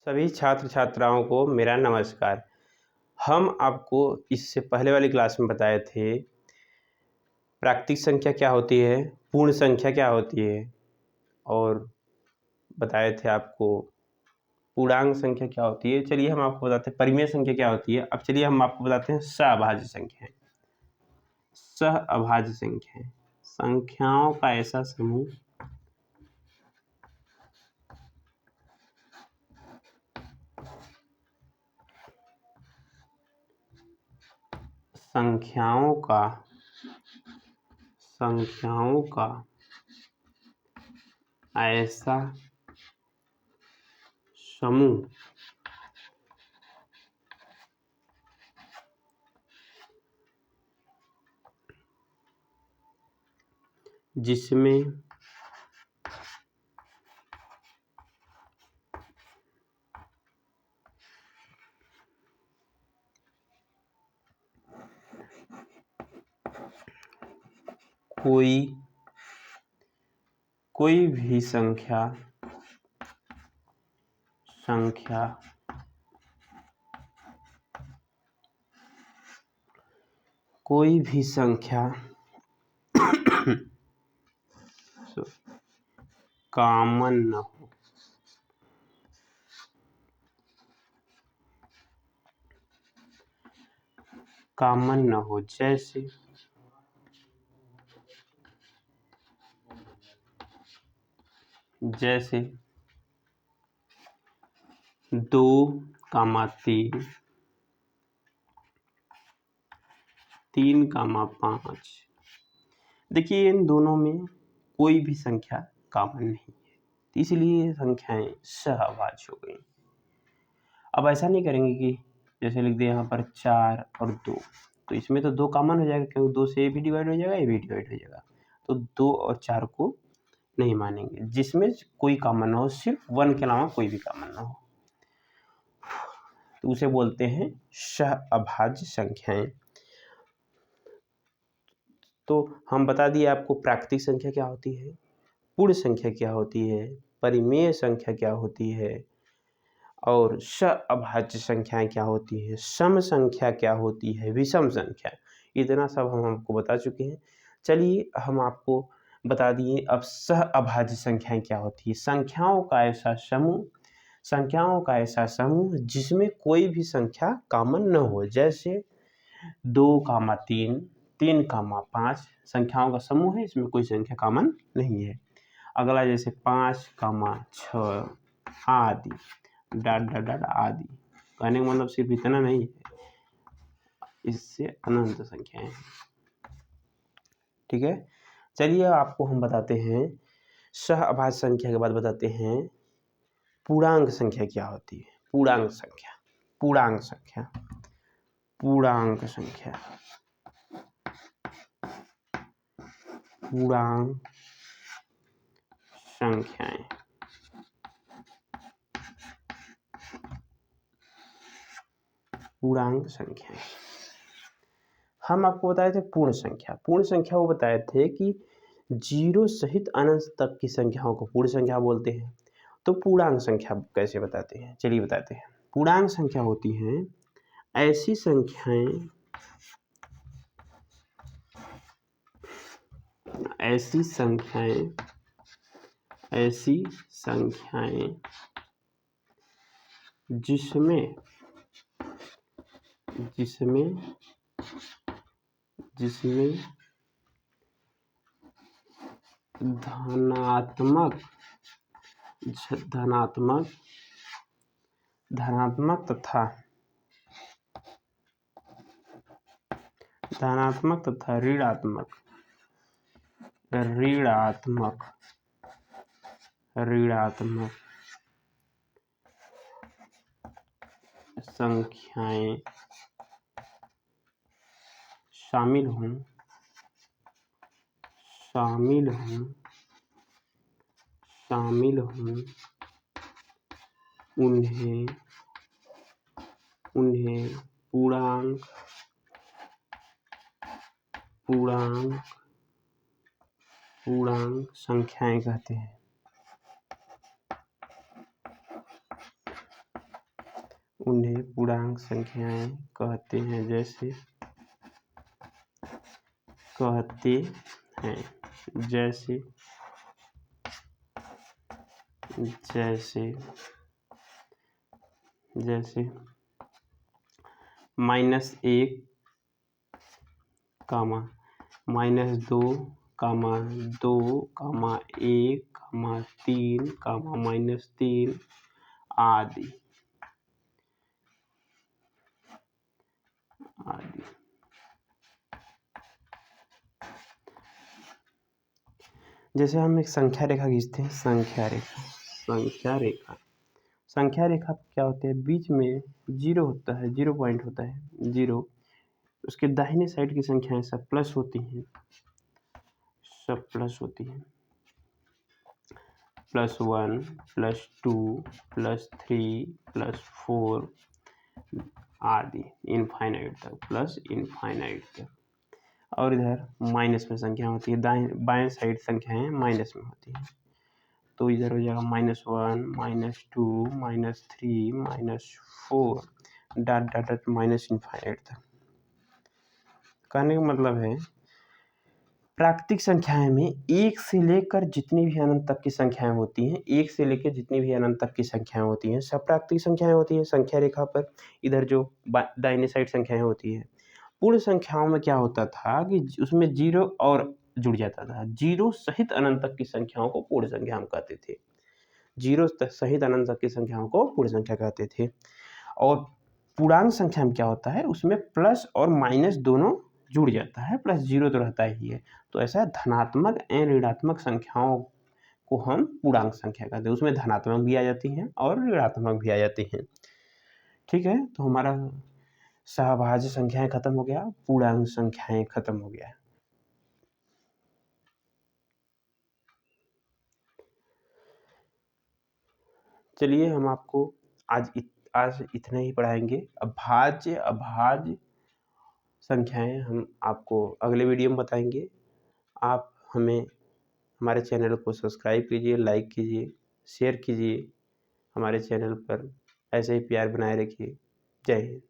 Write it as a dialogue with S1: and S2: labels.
S1: सभी छात्र छात्राओं को मेरा नमस्कार। हम आपको इससे पहले वाली क्लास में बताए थे प्राकृतिक संख्या क्या होती है, पूर्ण संख्या क्या होती है और बताए थे आपको पूर्णांक संख्या क्या होती है। चलिए हम आपको बताते हैं परिमेय संख्या क्या होती है। अब चलिए हम आपको बताते हैं सहअभाज्य संख्या। सहअभाज्य संख्या संख्याओं का ऐसा समूह संख्याओं का ऐसा समूह जिसमें कोई भी संख्या कॉमन न हो जैसे 2, 3, 5। देखिए इन दोनों में कोई भी संख्या कॉमन नहीं है, तो इसलिए ये संख्याएं सहअभाज्य हो गई। अब ऐसा नहीं करेंगे कि जैसे लिख दिया यहाँ पर 4 और 2, तो इसमें तो 2 कॉमन हो जाएगा क्योंकि 2 से ये भी डिवाइड हो जाएगा, ये भी डिवाइड हो जाएगा, तो 2 और 4 को नहीं मानेंगे। जिसमें कोई कॉमन ना हो, सिर्फ 1 के अलावा कोई भी कॉमन ना हो, तो उसे बोलते हैं सहअभाज्य संख्याएं। तो हम बता दिए आपको प्राकृतिक संख्या क्या होती है, पूर्ण संख्या क्या होती है, परिमेय संख्या क्या होती है और सहअभाज्य संख्याएं क्या होती है, सम संख्या क्या होती है, विषम संख्या, इतना सब हम आपको बता चुके हैं। चलिए हम आपको बता दिए अब सहअभाज्य संख्याएं क्या होती है। संख्याओं का ऐसा समूह जिसमें कोई भी संख्या कॉमन न हो, जैसे 2, 3, 3, 5 संख्याओं का समूह है, इसमें कोई संख्या कॉमन नहीं है। अगला जैसे 5, 6 आदि आदि। कहने का मतलब सिर्फ इतना नहीं है, इससे अनंत संख्याएं हैं। ठीक है, चलिए आपको हम बताते हैं सहअभाज्य संख्या के बाद बताते हैं पूर्णांक संख्या क्या होती है। पूर्णांक संख्याएं हम आपको बताए थे। पूर्ण संख्या वो बताए थे कि 0 सहित अनंत तक की संख्याओं को पूर्ण संख्या बोलते हैं। तो पूर्णांक संख्या कैसे बताते हैं, चलिए बताते हैं। पूर्णांक संख्या होती हैं ऐसी संख्याएं जिसमें धनात्मक तथा ऋणात्मक संख्याएं शामिल हों उन्हें पूर्णांक संख्याएं कहते हैं। उन्हें पूर्णांक संख्याएं कहते हैं। जैसे -1, -2, -2, -1, -3, -3 आदि। जैसे हम एक संख्या रेखा खींचते हैं, संख्या रेखा क्या होती है, बीच में 0 होता है, 0 पॉइंट होता है, 0। उसके दाहिने साइड की संख्याएं सब प्लस होती हैं, +1, +2, +3, +4 आदि इनफाइनाइट तक, और इधर माइनस में संख्या होती है, बाएं साइड संख्याएं माइनस में होती हैं। तो इधर हो जाएगा -1, -2, -3, -4 डॉट माइनस इनफाइनाइट तक। कहने का मतलब है प्राकृतिक संख्याएं में 1 से लेकर जितनी भी अनंत तक की संख्याएं होती हैं, 1 से लेकर जितनी भी अनंत तक की संख्याएं होती हैं, सब प्राकृतिक संख्याएं होती हैं संख्या रेखा पर। इधर जो दाहिने साइड संख्याएं होती हैं, पूर्ण संख्याओं में क्या होता था कि उसमें 0 और जुड़ जाता था। 0 सहित अनंत तक की संख्याओं को पूर्ण संख्या हम कहते थे। 0 सहित अनंत तक की संख्याओं को पूर्ण संख्या कहते थे। और पूर्णांक संख्या में क्या होता है, उसमें प्लस और माइनस दोनों जुड़ जाता है, +0 तो रहता ही है। तो ऐसा धनात्मक एवं ऋणात्मक संख्याओं को हम पूर्णांक संख्या कहते हैं। उसमें धनात्मक भी आ जाती हैं और ऋणात्मक भी आ जाती हैं। ठीक है, तो हमारा सहभाज्य संख्याएं खत्म हो गया, पूर्णांक संख्याएं खत्म हो गया। चलिए हम आपको आज इतना ही पढ़ाएंगे। अभाज्य संख्याएं हम आपको अगले वीडियो में बताएंगे। आप हमारे चैनल को सब्सक्राइब कीजिए, लाइक कीजिए, शेयर कीजिए। हमारे चैनल पर ऐसे ही प्यार बनाए रखिए। जय हिंद।